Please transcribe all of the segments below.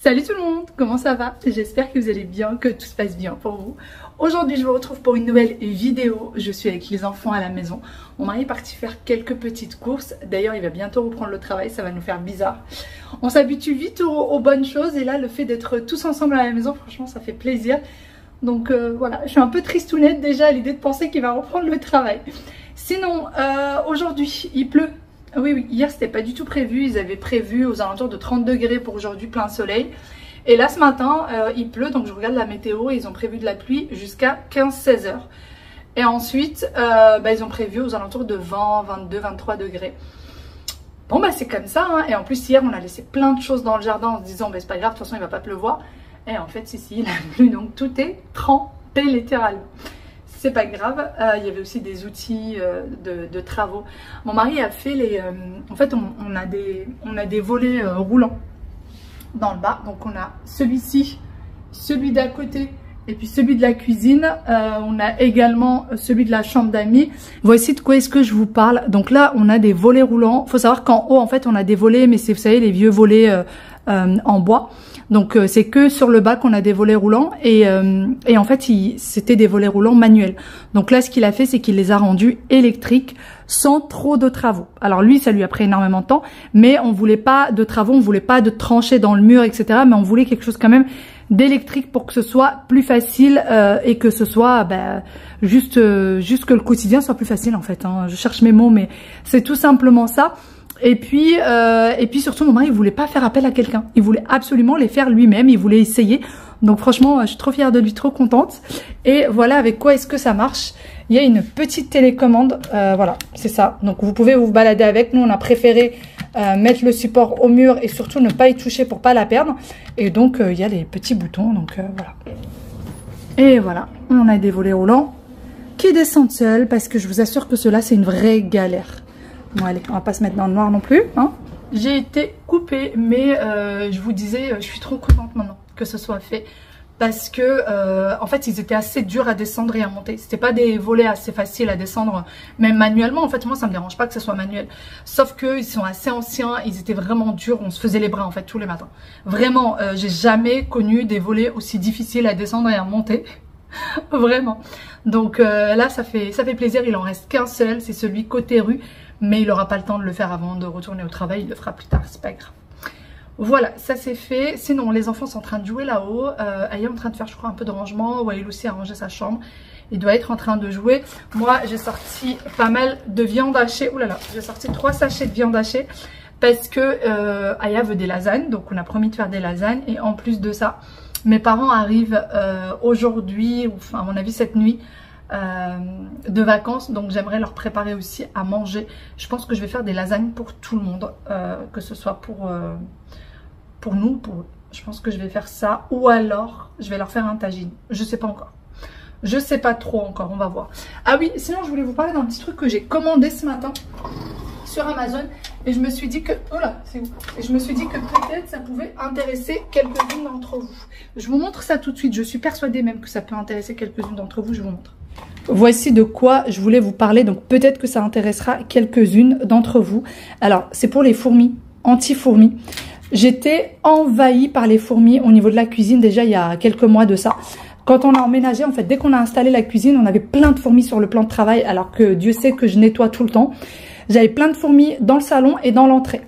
Salut tout le monde, comment ça va? J'espère que vous allez bien, que tout se passe bien pour vous. Aujourd'hui je vous retrouve pour une nouvelle vidéo. Je suis avec les enfants à la maison. Mon mari est parti faire quelques petites courses. D'ailleurs il va bientôt reprendre le travail, ça va nous faire bizarre. On s'habitue vite aux bonnes choses et là le fait d'être tous ensemble à la maison, franchement ça fait plaisir. Donc voilà, je suis un peu tristounette déjà à l'idée de penser qu'il va reprendre le travail. Sinon aujourd'hui il pleut. Oui, hier c'était pas du tout prévu, ils avaient prévu aux alentours de 30 degrés pour aujourd'hui, plein soleil. Et là ce matin il pleut, donc je regarde la météo et ils ont prévu de la pluie jusqu'à 15-16 heures. Et ensuite ils ont prévu aux alentours de 20, 22, 23 degrés. Bon c'est comme ça hein. Et en plus hier on a laissé plein de choses dans le jardin en se disant c'est pas grave, de toute façon il va pas pleuvoir. Et en fait si il a plu, donc tout est trempé littéralement. C'est pas grave, il y avait aussi des outils de travaux. Mon mari a fait les... en fait, on a des volets roulants dans le bas. Donc on a celui-ci, celui d'à côté et puis celui de la cuisine. On a également celui de la chambre d'amis. Voici de quoi est-ce que je vous parle. Donc là, on a des volets roulants. Il faut savoir qu'en haut, en fait, on a des volets, mais c'est, vous savez, les vieux volets en bois. Donc c'est que sur le bas qu'on a des volets roulants et en fait c'était des volets roulants manuels. Donc là ce qu'il a fait c'est qu'il les a rendus électriques sans trop de travaux. Alors lui ça lui a pris énormément de temps, mais on voulait pas de travaux, on voulait pas de trancher dans le mur etc. Mais on voulait quelque chose quand même d'électrique pour que ce soit plus facile et que ce soit juste que le quotidien soit plus facile en fait hein. Je cherche mes mots mais c'est tout simplement ça. Et puis surtout mon mari il voulait pas faire appel à quelqu'un, il voulait absolument les faire lui-même, il voulait essayer. Donc franchement je suis trop fière de lui, trop contente. Et voilà avec quoi est-ce que ça marche. Il y a une petite télécommande, voilà c'est ça. Donc vous pouvez vous balader avec. Nous on a préféré mettre le support au mur et surtout ne pas y toucher pour pas la perdre. Et donc il y a les petits boutons, donc voilà. Et voilà, on a des volets roulants qui descendent seuls parce que je vous assure que cela c'est une vraie galère. Bon allez, on va pas se mettre dans le noir non plus. Hein. J'ai été coupée, mais je vous disais, je suis trop contente maintenant que ce soit fait. Parce que en fait, ils étaient assez durs à descendre et à monter. C'était pas des volets assez faciles à descendre, même manuellement. En fait, moi, ça me dérange pas que ce soit manuel. Sauf qu'ils sont assez anciens, ils étaient vraiment durs. On se faisait les bras en fait tous les matins. Vraiment, j'ai jamais connu des volets aussi difficiles à descendre et à monter. Vraiment. Donc là, ça fait plaisir. Il en reste qu'un seul, c'est celui côté rue. Mais il n'aura pas le temps de le faire avant de retourner au travail, il le fera plus tard, c'est pas grave. Voilà, ça c'est fait. Sinon, les enfants sont en train de jouer là-haut. Aya est en train de faire, je crois, un peu de rangement. Wael aussi a rangé sa chambre. Il doit être en train de jouer. Moi, j'ai sorti pas mal de viande hachée. Ouh là là, j'ai sorti 3 sachets de viande hachée. Parce que Aya veut des lasagnes. Donc, on a promis de faire des lasagnes. Et en plus de ça, mes parents arrivent aujourd'hui, enfin, à mon avis, cette nuit. De vacances, donc j'aimerais leur préparer aussi à manger. Je pense que je vais faire des lasagnes pour tout le monde, que ce soit pour nous, pour eux. Je pense que je vais faire ça, ou alors je vais leur faire un tagine. Je sais pas encore. Je sais pas trop encore, on va voir. Ah oui, sinon je voulais vous parler d'un petit truc que j'ai commandé ce matin sur Amazon et je me suis dit que je me suis dit que peut-être ça pouvait intéresser quelques-unes d'entre vous. Je vous montre ça tout de suite. Je suis persuadée même que ça peut intéresser quelques-unes d'entre vous. Je vous montre. Voici de quoi je voulais vous parler, donc peut-être que ça intéressera quelques-unes d'entre vous. Alors, c'est pour les fourmis, anti-fourmis. J'étais envahie par les fourmis au niveau de la cuisine déjà il y a quelques mois de ça. Quand on a emménagé, en fait, dès qu'on a installé la cuisine, on avait plein de fourmis sur le plan de travail, alors que Dieu sait que je nettoie tout le temps. J'avais plein de fourmis dans le salon et dans l'entrée.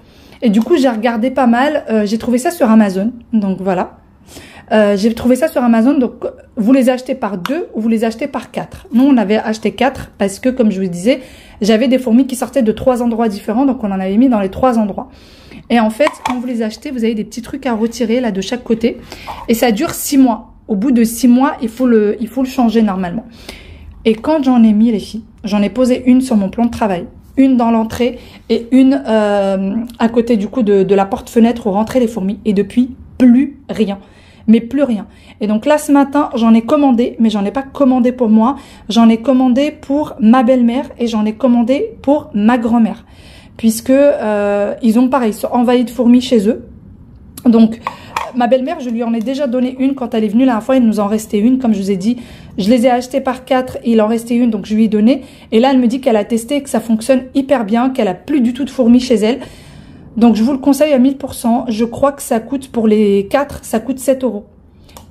Et du coup, j'ai regardé pas mal, j'ai trouvé ça sur Amazon, donc voilà. J'ai trouvé ça sur Amazon, donc vous les achetez par 2 ou vous les achetez par 4. Nous on avait acheté 4 parce que comme je vous disais, j'avais des fourmis qui sortaient de 3 endroits différents, donc on en avait mis dans les 3 endroits. Et en fait, quand vous les achetez, vous avez des petits trucs à retirer là de chaque côté et ça dure 6 mois. Au bout de 6 mois, il faut le changer normalement. Et quand j'en ai mis les filles, j'en ai posé une sur mon plan de travail, une dans l'entrée et une à côté du coup de la porte-fenêtre où rentraient les fourmis et depuis plus rien. Mais plus rien. Et donc là ce matin j'en ai commandé, mais j'en ai pas commandé pour moi, j'en ai commandé pour ma belle-mère et j'en ai commandé pour ma grand-mère, puisque ils ont pareil, ils sont envahis de fourmis chez eux. Donc ma belle-mère, je lui en ai déjà donné une quand elle est venue la dernière fois, il nous en restait une, comme je vous ai dit, je les ai achetées par 4 et il en restait une, donc je lui ai donné. Et là elle me dit qu'elle a testé et que ça fonctionne hyper bien, qu'elle a plus du tout de fourmis chez elle. Donc je vous le conseille à 1000%. Je crois que ça coûte pour les 4, ça coûte 7 euros.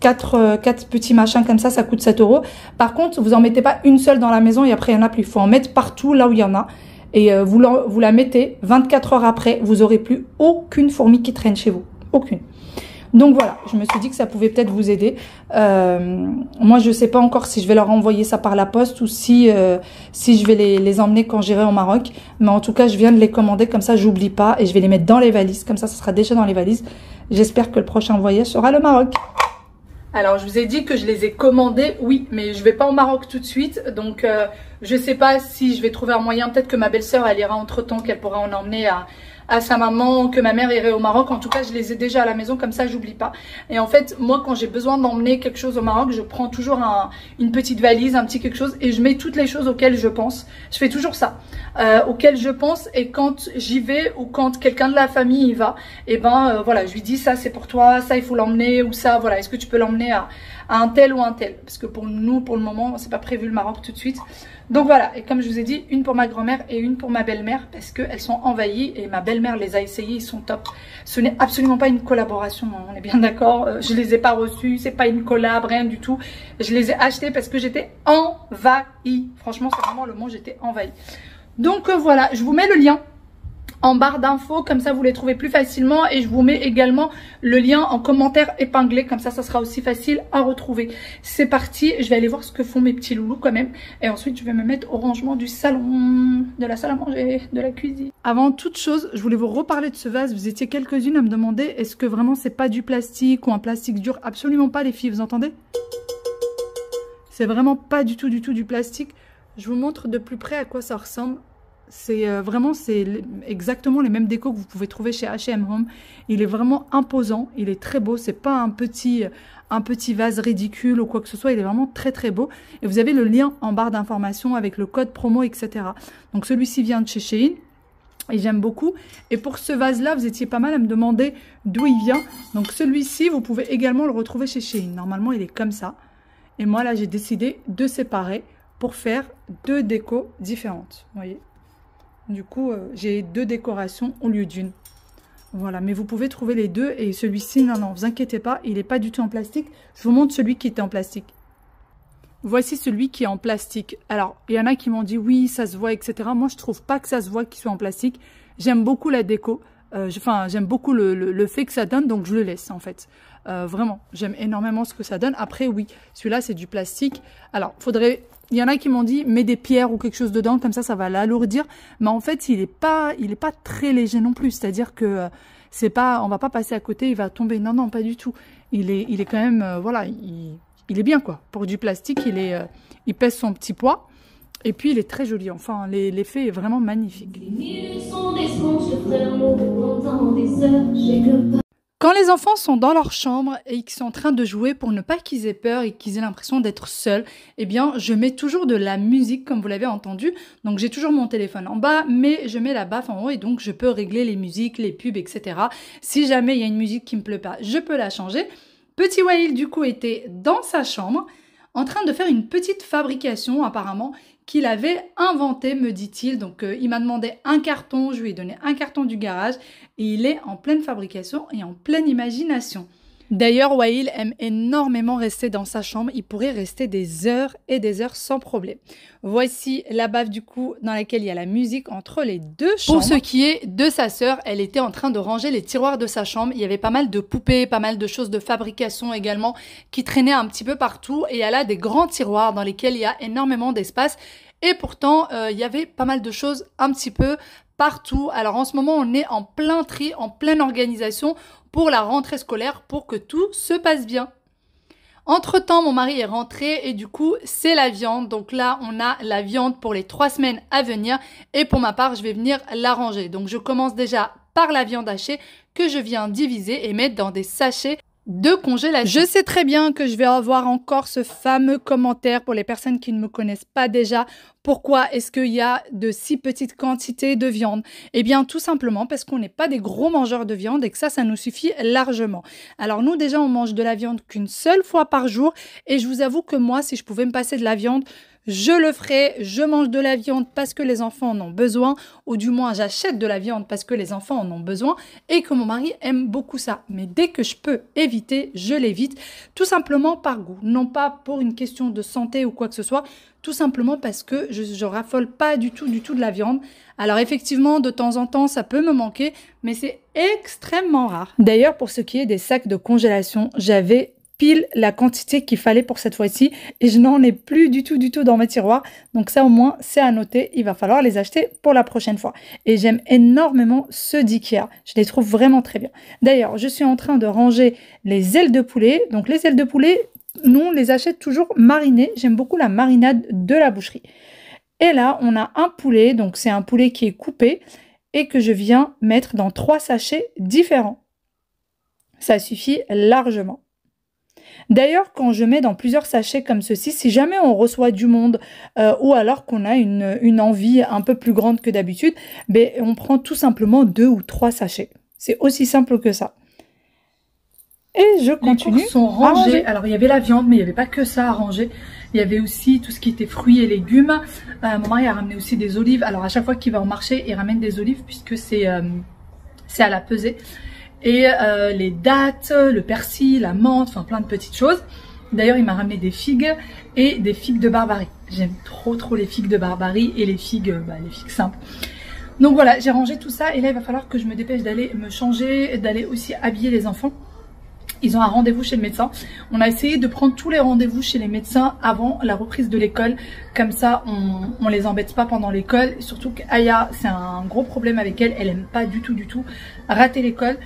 4 petits machins comme ça coûte 7 euros. Par contre, vous en mettez pas une seule dans la maison et après il y en a plus. Il faut en mettre partout là où il y en a. Et vous la mettez 24 heures après, vous aurez plus aucune fourmi qui traîne chez vous. Aucune. Donc voilà, je me suis dit que ça pouvait peut-être vous aider. Moi, je ne sais pas encore si je vais leur envoyer ça par la poste ou si je vais les emmener quand j'irai au Maroc. Mais en tout cas, je viens de les commander, comme ça, j'oublie pas. Et je vais les mettre dans les valises, comme ça sera déjà dans les valises. J'espère que le prochain voyage sera le Maroc. Alors, je vous ai dit que je les ai commandés, oui, mais je vais pas au Maroc tout de suite. Donc, je sais pas si je vais trouver un moyen. Peut-être que ma belle-sœur, elle ira entre-temps, qu'elle pourra en emmener à sa maman, que ma mère irait au Maroc. En tout cas, je les ai déjà à la maison, comme ça, j'oublie pas. Et en fait, moi, quand j'ai besoin d'emmener quelque chose au Maroc, je prends toujours une petite valise, un petit quelque chose, et je mets toutes les choses auxquelles je pense. Je fais toujours ça, auxquelles je pense, et quand j'y vais ou quand quelqu'un de la famille y va, et ben voilà, je lui dis ça c'est pour toi, ça il faut l'emmener, ou ça, voilà, est-ce que tu peux l'emmener à un tel ou un tel, parce que pour nous, pour le moment, c'est pas prévu le Maroc tout de suite. Donc voilà, et comme je vous ai dit, une pour ma grand-mère et une pour ma belle-mère, parce qu'elles sont envahies, et ma belle-mère les a essayées, ils sont top. Ce n'est absolument pas une collaboration, on est bien d'accord, je les ai pas reçus, c'est pas une collab, rien du tout. Je les ai achetées parce que j'étais envahie. Franchement, c'est vraiment le mot, j'étais envahie. Donc voilà, je vous mets le lien en barre d'infos, comme ça vous les trouvez plus facilement, et je vous mets également le lien en commentaire épinglé, comme ça sera aussi facile à retrouver. C'est parti, je vais aller voir ce que font mes petits loulous quand même, et ensuite je vais me mettre au rangement du salon, de la salle à manger, de la cuisine. Avant toute chose, je voulais vous reparler de ce vase. Vous étiez quelques-unes à me demander est-ce que vraiment c'est pas du plastique ou un plastique dur. Absolument pas les filles, vous entendez? C'est vraiment pas du tout du plastique. Je vous montre de plus près à quoi ça ressemble. C'est vraiment, c'est exactement les mêmes décos que vous pouvez trouver chez H&M Home. Il est vraiment imposant, il est très beau. C'est pas un petit vase ridicule ou quoi que ce soit. Il est vraiment très beau. Et vous avez le lien en barre d'information avec le code promo, etc. Donc celui-ci vient de chez Shein. Et j'aime beaucoup. Et pour ce vase-là, vous étiez pas mal à me demander d'où il vient. Donc celui-ci, vous pouvez également le retrouver chez Shein. Normalement, il est comme ça. Et moi, là, j'ai décidé de séparer pour faire deux décos différentes. Vous voyez ? Du coup, j'ai deux décorations au lieu d'une. Voilà, mais vous pouvez trouver les deux. Et celui-ci, non, vous inquiétez pas, il n'est pas du tout en plastique. Je vous montre celui qui était en plastique. Voici celui qui est en plastique. Alors, il y en a qui m'ont dit oui, ça se voit, etc. Moi, je trouve pas que ça se voit qu'il soit en plastique. J'aime beaucoup la déco. J'aime beaucoup le fait que ça donne, donc je le laisse en fait. Vraiment, j'aime énormément ce que ça donne. Après, oui, celui-là, c'est du plastique. Alors, il y en a qui m'ont dit, mets des pierres ou quelque chose dedans, comme ça va l'alourdir. Mais en fait, il est pas très léger non plus. C'est-à-dire que on va pas passer à côté, il va tomber. Non, non, pas du tout. Il est quand même, voilà, il est bien quoi. Pour du plastique, il pèse son petit poids. Et puis, il est très joli. Enfin, l'effet est vraiment magnifique. Quand les enfants sont dans leur chambre et qu'ils sont en train de jouer, pour ne pas qu'ils aient peur et qu'ils aient l'impression d'être seuls, eh bien, je mets toujours de la musique, comme vous l'avez entendu. Donc, j'ai toujours mon téléphone en bas, mais je mets la baffe en haut et donc, je peux régler les musiques, les pubs, etc. Si jamais il y a une musique qui ne me plaît pas, je peux la changer. Petit Wael, du coup, était dans sa chambre, en train de faire une petite fabrication, apparemment, qu'il avait inventé, me dit-il. Donc, il m'a demandé un carton, je lui ai donné un carton du garage et il est en pleine fabrication et en pleine imagination. D'ailleurs, Wael aime énormément rester dans sa chambre. Il pourrait rester des heures et des heures sans problème. Voici la baffe du coup dans laquelle il y a la musique entre les deux chambres. Pour ce qui est de sa sœur, elle était en train de ranger les tiroirs de sa chambre. Il y avait pas mal de poupées, pas mal de choses de fabrication également qui traînaient un petit peu partout. Et elle a des grands tiroirs dans lesquels il y a énormément d'espace. Et pourtant, il y avait pas mal de choses un petit peu partout. Alors en ce moment, on est en plein tri, en pleine organisation pour la rentrée scolaire pour que tout se passe bien. Entre-temps, mon mari est rentré et du coup, c'est la viande. Donc là, on a la viande pour les 3 semaines à venir. Et pour ma part, je vais venir la ranger. Donc je commence déjà par la viande hachée que je viens diviser et mettre dans des sachets de congélation. Je sais très bien que je vais avoir encore ce fameux commentaire pour les personnes qui ne me connaissent pas déjà. Pourquoi est-ce qu'il y a de si petites quantités de viande? Eh bien, tout simplement parce qu'on n'est pas des gros mangeurs de viande et que ça nous suffit largement. Alors nous, déjà, on mange de la viande qu'une seule fois par jour. Et je vous avoue que moi, si je pouvais me passer de la viande, je le ferai, je mange de la viande parce que les enfants en ont besoin, ou du moins j'achète de la viande parce que les enfants en ont besoin et que mon mari aime beaucoup ça. Mais dès que je peux éviter, je l'évite, tout simplement par goût, non pas pour une question de santé ou quoi que ce soit, tout simplement parce que je raffole pas du tout de la viande. Alors effectivement, de temps en temps, ça peut me manquer, mais c'est extrêmement rare. D'ailleurs, pour ce qui est des sacs de congélation, j'avais pile la quantité qu'il fallait pour cette fois-ci et je n'en ai plus du tout dans mes tiroirs. Donc ça au moins c'est à noter, il va falloir les acheter pour la prochaine fois. Et j'aime énormément ceux d'IKEA, je les trouve vraiment très bien. D'ailleurs, je suis en train de ranger les ailes de poulet. Donc les ailes de poulet, nous on les achète toujours marinées. J'aime beaucoup la marinade de la boucherie. Et là on a un poulet, donc c'est un poulet qui est coupé et que je viens mettre dans 3 sachets différents. Ça suffit largement. D'ailleurs, quand je mets dans plusieurs sachets comme ceci, si jamais on reçoit du monde ou alors qu'on a une envie un peu plus grande que d'habitude, ben, on prend tout simplement 2 ou 3 sachets. C'est aussi simple que ça. Et je continue. Les courses sont rangées. Alors, il y avait la viande, mais il n'y avait pas que ça à ranger. Il y avait aussi tout ce qui était fruits et légumes. Mon mari a ramené aussi des olives. Alors, à chaque fois qu'il va au marché, il ramène des olives puisque c'est à la pesée. Et les dattes, le persil, la menthe, enfin plein de petites choses. D'ailleurs, il m'a ramené des figues et des figues de Barbarie. J'aime trop les figues de Barbarie et les figues simples. Donc voilà, j'ai rangé tout ça et là, il va falloir que je me dépêche d'aller me changer, d'aller aussi habiller les enfants. Ils ont un rendez-vous chez le médecin. On a essayé de prendre tous les rendez-vous chez les médecins avant la reprise de l'école. Comme ça, on les embête pas pendant l'école. Surtout qu'Aya, c'est un gros problème avec elle. Elle aime pas du tout rater l'école.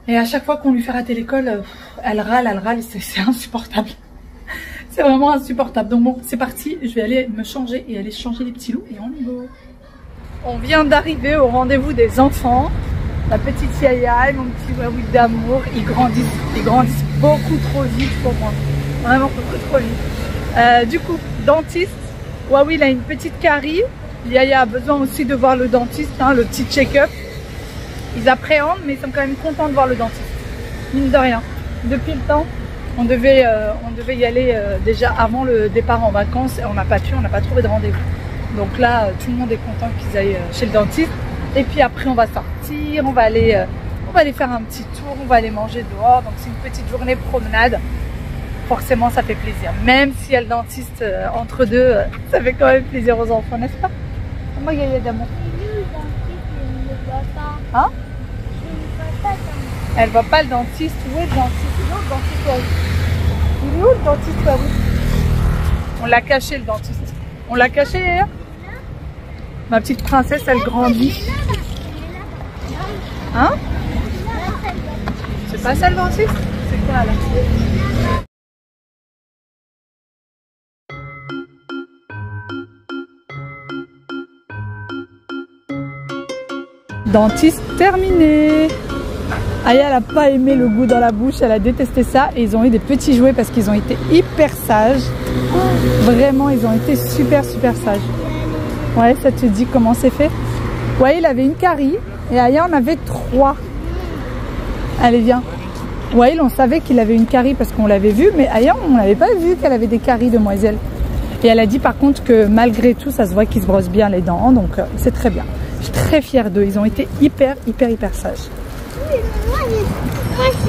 Et à chaque fois qu'on lui fait rater l'école, elle râle, c'est insupportable. C'est vraiment insupportable. Donc bon, c'est parti, je vais aller me changer et aller changer les petits loups et on y va. On vient d'arriver au rendez-vous des enfants. La petite Yaya et mon petit Wawi d'amour, ils grandissent beaucoup trop vite pour moi. Vraiment beaucoup trop vite. Du coup, dentiste, Wawi il a une petite carie. Yaya a besoin aussi de voir le dentiste, hein, le petit check-up. Ils appréhendent, mais ils sont quand même contents de voir le dentiste. Mine de rien. Depuis le temps, on devait y aller déjà avant le départ en vacances et on n'a pas trouvé de rendez-vous. Donc là, tout le monde est content qu'ils aillent chez le dentiste. Et puis après, on va sortir, on va aller faire un petit tour, on va aller manger dehors. Donc c'est une petite journée promenade. Forcément, ça fait plaisir. Même s'il y a le dentiste entre deux, ça fait quand même plaisir aux enfants, n'est-ce pas? Moi, Yaya d'amour. Hein? Elle voit pas le dentiste. Où est le dentiste? Il est où le dentiste? Il est où le dentiste? On l'a caché, le dentiste. On l'a caché hier. Ma petite princesse, elle grandit. Hein? C'est pas ça le dentiste? C'est quoi là? Dentiste terminé. Aya n'a pas aimé le goût dans la bouche, elle a détesté ça et ils ont eu des petits jouets parce qu'ils ont été hyper sages. Vraiment, ils ont été super sages. Ouais, ça te dit comment c'est fait? Ouais, il avait une carie et Aya en avait 3. Allez, viens. Ouais, on savait qu'il avait une carie parce qu'on l'avait vu, mais Aya, on n'avait pas vu qu'elle avait des caries, demoiselle. Et elle a dit par contre que malgré tout, ça se voit qu'ils se brossent bien les dents, donc c'est très bien. Je suis très fière d'eux, ils ont été hyper sages.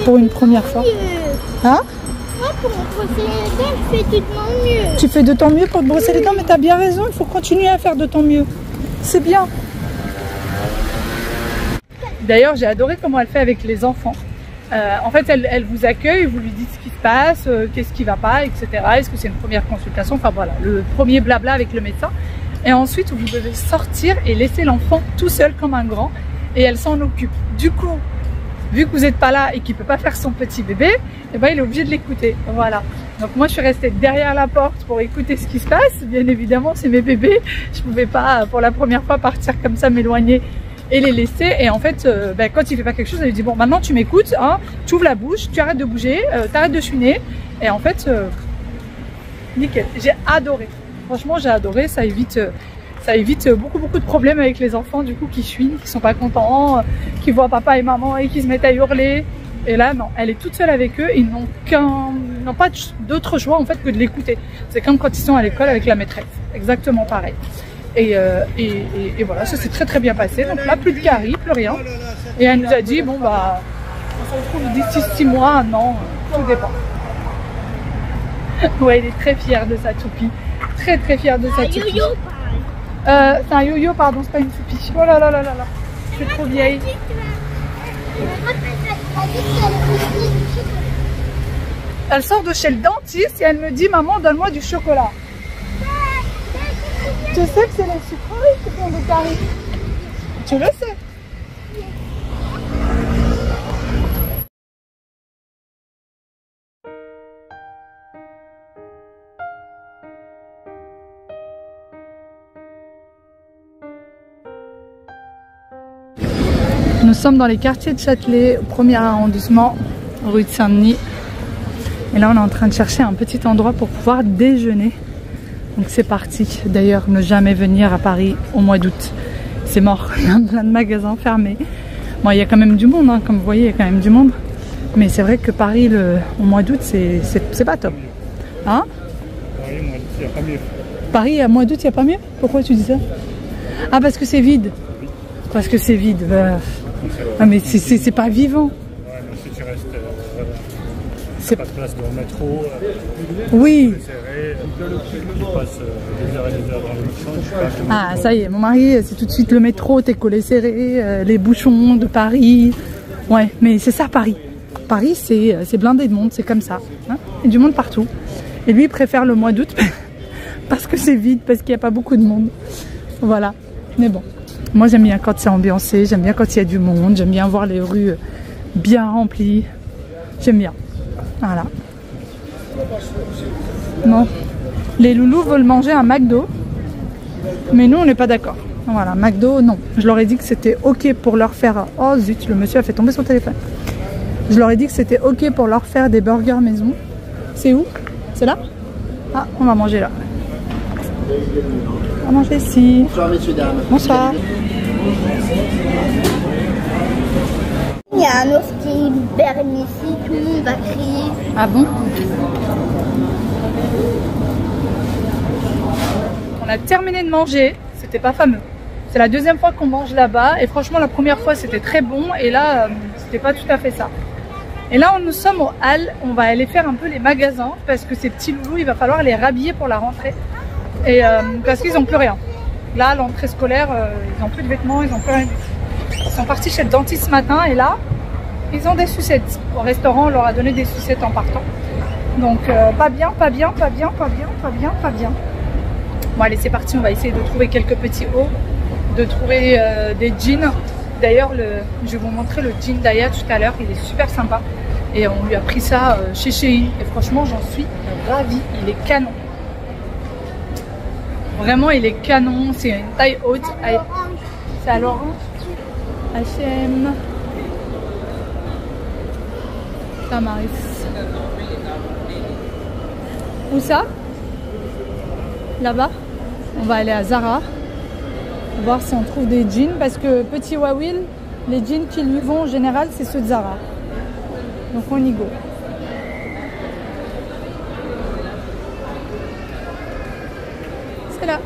Pour une première fois. Hein? Moi, pour me brosser les dents, je fais de mon mieux. Tu fais de ton mieux pour te brosser les dents, mais tu as bien raison, il faut continuer à faire de ton mieux. C'est bien. D'ailleurs, j'ai adoré comment elle fait avec les enfants. En fait, elle vous accueille, vous lui dites ce qui se passe, qu'est-ce qui va pas, etc. Est-ce que c'est une première consultation? Enfin voilà, le premier blabla avec le médecin. Et ensuite, vous devez sortir et laisser l'enfant tout seul comme un grand. Et elle s'en occupe. Du coup, vu que vous n'êtes pas là et qu'il ne peut pas faire son petit bébé, eh ben, il est obligé de l'écouter. Voilà. Donc moi, je suis restée derrière la porte pour écouter ce qui se passe. Bien évidemment, c'est mes bébés. Je ne pouvais pas, pour la première fois, partir comme ça, m'éloigner et les laisser. Et en fait, quand il fait pas quelque chose, elle lui dit, bon, maintenant tu m'écoutes, hein, tu ouvres la bouche, tu arrêtes de bouger, tu arrêtes de chouiner. Et en fait, nickel. J'ai adoré. Franchement, j'ai adoré. Ça évite beaucoup de problèmes avec les enfants, du coup, qui chouinent, qui sont pas contents, qui voient papa et maman et qui se mettent à hurler. Et là, non, elle est toute seule avec eux. Ils n'ont n'ont pas d'autre choix en fait que de l'écouter. C'est comme quand ils sont à l'école avec la maîtresse, exactement pareil. Et voilà, ça s'est très bien passé. Donc là, plus de caries, plus rien. Et elle nous a dit, bon bah, on se retrouve d'ici 6 mois, un an, tout dépend. Ouais, il est très fier de sa toupie. Très fier de sa toupie. C'est un yo-yo, pardon, c'est pas une toupie. Oh là là là là là, je suis trop vieille. Elle sort de chez le dentiste et elle me dit, maman, donne-moi du chocolat. Tu sais que c'est les sucreries qui font des caries. Tu le sais. Nous sommes dans les quartiers de Châtelet, au 1er arrondissement, rue de Saint-Denis. Et là, on est en train de chercher un petit endroit pour pouvoir déjeuner. Donc c'est parti. D'ailleurs, ne jamais venir à Paris au mois d'août. C'est mort. Il y a plein de magasins fermés. Bon, il y a quand même du monde, hein. Comme vous voyez, il y a quand même du monde. Mais c'est vrai que Paris, au mois d'août, c'est pas top. Hein? Paris, au mois d'août, il n'y a pas mieux. Paris, au mois d'août, il n'y a pas mieux? Pourquoi tu dis ça? Ah, parce que c'est vide. Parce que c'est vide. Ah, mais c'est pas vivant. Ouais, mais si tu restes... pas de place dans le métro. Oui. Serré, tu passes des heures et des heures dans le bouchon. Ah, ça y est, mon mari, c'est tout de suite le métro, t'es collé serré, les bouchons de Paris. Ouais, mais c'est ça Paris. Paris, c'est blindé de monde, c'est comme ça. Hein, il y a du monde partout. Et lui, il préfère le mois d'août parce que c'est vide, parce qu'il n'y a pas beaucoup de monde. Voilà. Mais bon, moi j'aime bien quand c'est ambiancé, j'aime bien quand il y a du monde, j'aime bien voir les rues bien remplies. J'aime bien. Voilà. Non. Les loulous veulent manger un McDo. Mais nous, on n'est pas d'accord. Voilà, McDo, non. Je leur ai dit que c'était ok pour leur faire... Oh zut, le monsieur a fait tomber son téléphone. Je leur ai dit que c'était ok pour leur faire des burgers maison. C'est où? C'est là? Ah, on va manger là. On va manger ici. Bonsoir messieurs, dames. Bonsoir. Il y a un ours qui berne ici, tout le monde va crier. Ah bon? On a terminé de manger, c'était pas fameux. C'est la deuxième fois qu'on mange là-bas et franchement la première fois c'était très bon et là c'était pas tout à fait ça. Et là nous sommes au Halles, on va aller faire un peu les magasins parce que ces petits loulous il va falloir les rhabiller pour la rentrée et parce qu'ils n'ont plus rien. Là l'entrée scolaire ils n'ont plus de vêtements, ils n'ont plus rien. Ils sont partis chez le dentiste ce matin et là ils ont des sucettes. Au restaurant on leur a donné des sucettes en partant. Donc pas bien. Bon allez c'est parti, on va essayer de trouver quelques petits hauts, de trouver des jeans. D'ailleurs je vais vous montrer le jean d'Aya tout à l'heure, il est super sympa. Et on lui a pris ça chez Shein et franchement j'en suis ravie, il est canon. Vraiment il est canon, c'est une taille haute. C'est à l'orange. H&M. Tamaris. Où ça? Là-bas. On va aller à Zara. Voir si on trouve des jeans. Parce que petit Wawil, les jeans qui lui vont en général, c'est ceux de Zara. Donc on y go. C'est là.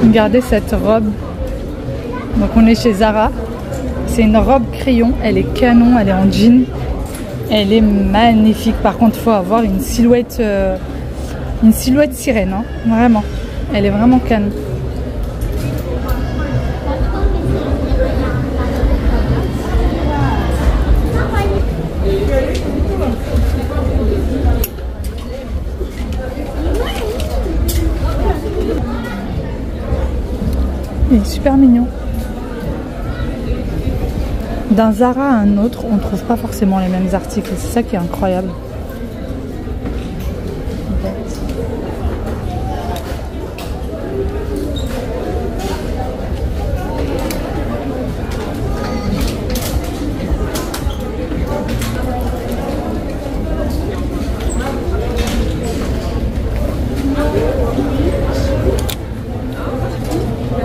Regardez cette robe. Donc on est chez Zara. C'est une robe crayon. Elle est canon, elle est en jean. Elle est magnifique. Par contre, il faut avoir une silhouette sirène. Hein. Vraiment. Elle est vraiment canon. Il est super mignon. D'un Zara à un autre, on ne trouve pas forcément les mêmes articles. C'est ça qui est incroyable.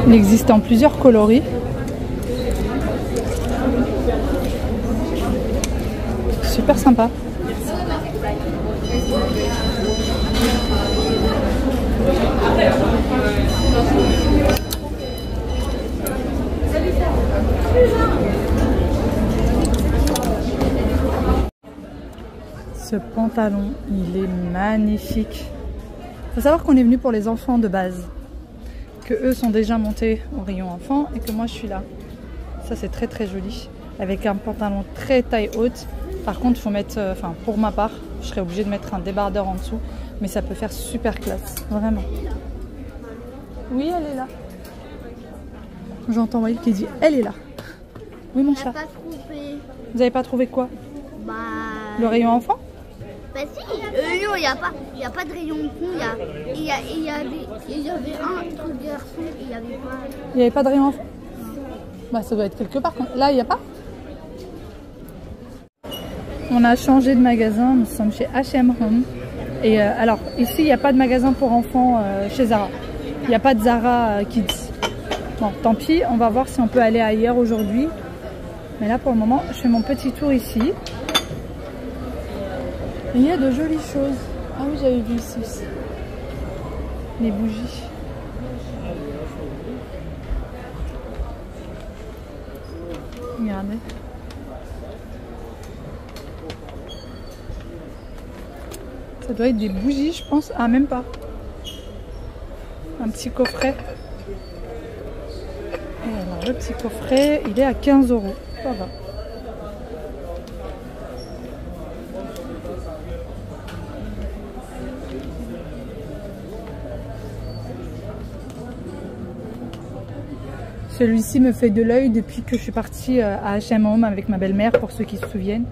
Il existe en plusieurs coloris. Super sympa. Ce pantalon, il est magnifique. Il faut savoir qu'on est venu pour les enfants de base. Que eux sont déjà montés au rayon enfant et que moi je suis là. Ça c'est très très joli. Avec un pantalon très taille haute. Par contre, il faut mettre, pour ma part, je serais obligée de mettre un débardeur en dessous. Mais ça peut faire super classe, vraiment. Oui, elle est là. J'entends Waïl qui dit elle est là. Oui, mon chat. Vous n'avez pas trouvé quoi? Bah... Le rayon enfant? Bah si, non, il n'y a pas de rayon enfant. Il y avait un truc garçon et il n'y avait pas... Il n'y avait pas de rayon enfant? Bah ça doit être quelque part. Là, il n'y a pas? On a changé de magasin, nous sommes chez H&M Home. Et alors, ici, il n'y a pas de magasin pour enfants chez Zara. Il n'y a pas de Zara Kids. Bon, tant pis, on va voir si on peut aller ailleurs aujourd'hui. Mais là, pour le moment, je fais mon petit tour ici. Et il y a de jolies choses. Ah oui, j'avais vu ici aussi. Les bougies. Regardez. Ça doit être des bougies, je pense. Ah, même pas. Un petit coffret. Et alors, le petit coffret, il est à 15 €. Ça va. Celui-ci me fait de l'œil depuis que je suis partie à H&M Home avec ma belle-mère, pour ceux qui se souviennent.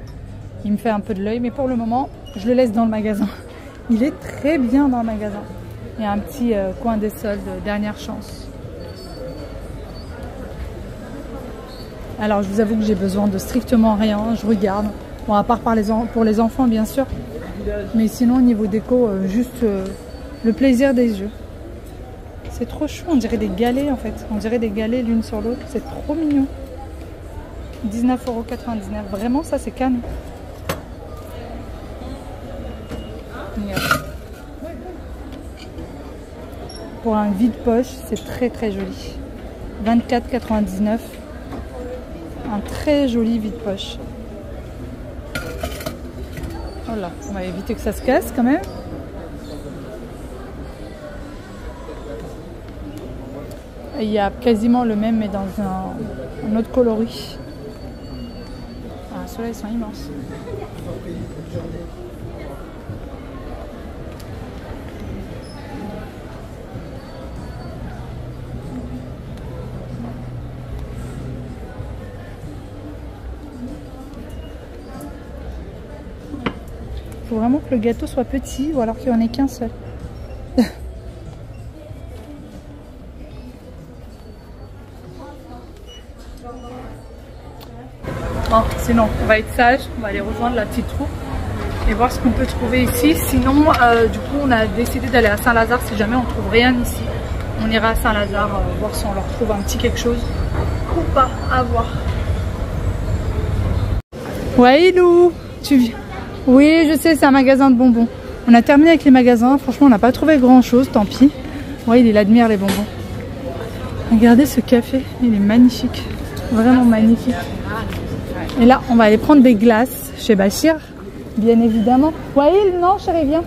Il me fait un peu de l'œil, mais pour le moment, je le laisse dans le magasin. Il est très bien dans le magasin. Il y a un petit coin des soldes, dernière chance. Alors, je vous avoue que j'ai besoin de strictement rien. Je regarde. Bon, à part pour les enfants, bien sûr. Mais sinon, au niveau déco, juste le plaisir des yeux. C'est trop chou, on dirait des galets en fait. On dirait des galets l'une sur l'autre. C'est trop mignon. 19,99 €. Vraiment, ça c'est canon. Pour un vide-poche, c'est très très joli. 24,99 €. Un très joli vide-poche. Voilà, on va éviter que ça se casse quand même. Il y a quasiment le même mais dans un autre coloris. Ah, ceux-là ils sont immenses. Il faut vraiment que le gâteau soit petit ou alors qu'il n'y en ait qu'un seul. Bon, sinon, on va être sage, on va aller rejoindre la petite roue et voir ce qu'on peut trouver ici. Sinon, du coup, on a décidé d'aller à Saint-Lazare. Si jamais on trouve rien ici, on ira à Saint-Lazare voir si on leur trouve un petit quelque chose ou pas, à voir. Ouais, Ilou, tu viens? Oui, je sais, c'est un magasin de bonbons. On a terminé avec les magasins. Franchement, on n'a pas trouvé grand-chose, tant pis. Ouais, il admire les bonbons. Regardez ce café, il est magnifique. Vraiment magnifique. Et là, on va aller prendre des glaces chez Bachir, bien évidemment. Waïl, non, chérie, viens.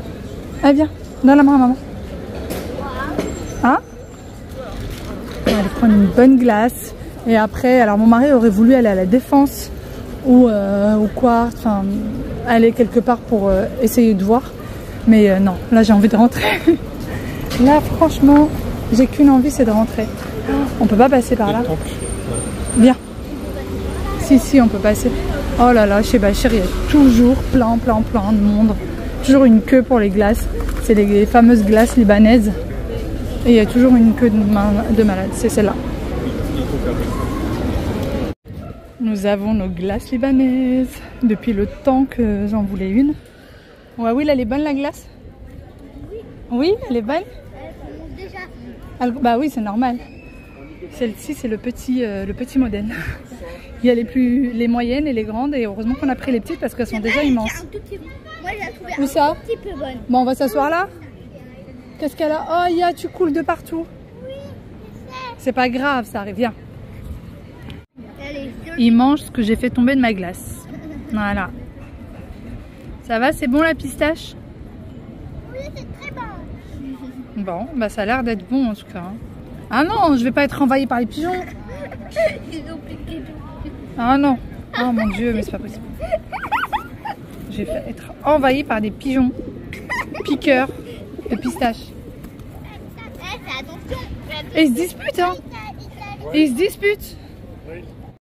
Ah, viens, donne la main à maman. Hein? On va aller prendre une bonne glace. Et après, alors mon mari aurait voulu aller à la Défense ou quoi, enfin, aller quelque part pour essayer de voir. Mais non, là, j'ai envie de rentrer. Là, franchement, j'ai qu'une envie, c'est de rentrer. On peut pas passer par là. Viens. Si, on peut passer. Oh là là, chez Bachir, il y a toujours plein de monde. Toujours une queue pour les glaces. C'est les fameuses glaces libanaises. Et il y a toujours une queue de malade. C'est celle-là. Nous avons nos glaces libanaises. Depuis le temps que j'en voulais une. Ouais, oui, elle est bonne la glace? Oui, elle est bonne? Déjà. Bah oui, c'est normal. Celle-ci, c'est le petit modèle. Il y a les moyennes et les grandes. Et heureusement qu'on a pris les petites parce qu'elles sont déjà immenses. Moi, j'ai trouvé Où ça? un petit peu bonne. Bon, on va s'asseoir là. Qu'est-ce qu'elle a? Oh, Ya, tu coules de partout. C'est pas grave, ça arrive. Viens. Il mange ce que j'ai fait tomber de ma glace. Voilà. Ça va, c'est bon la pistache? Oui, c'est très bon. Bon, bah ça a l'air d'être bon en tout cas. Ah non, je vais pas être envahie par les pigeons. Ils ont piqué tout. Ah non. Oh mon Dieu, mais c'est pas possible. Je vais être envahie par des pigeons piqueurs de pistache. Fais attention. Et ils se disputent, hein. Ils se disputent. Oui.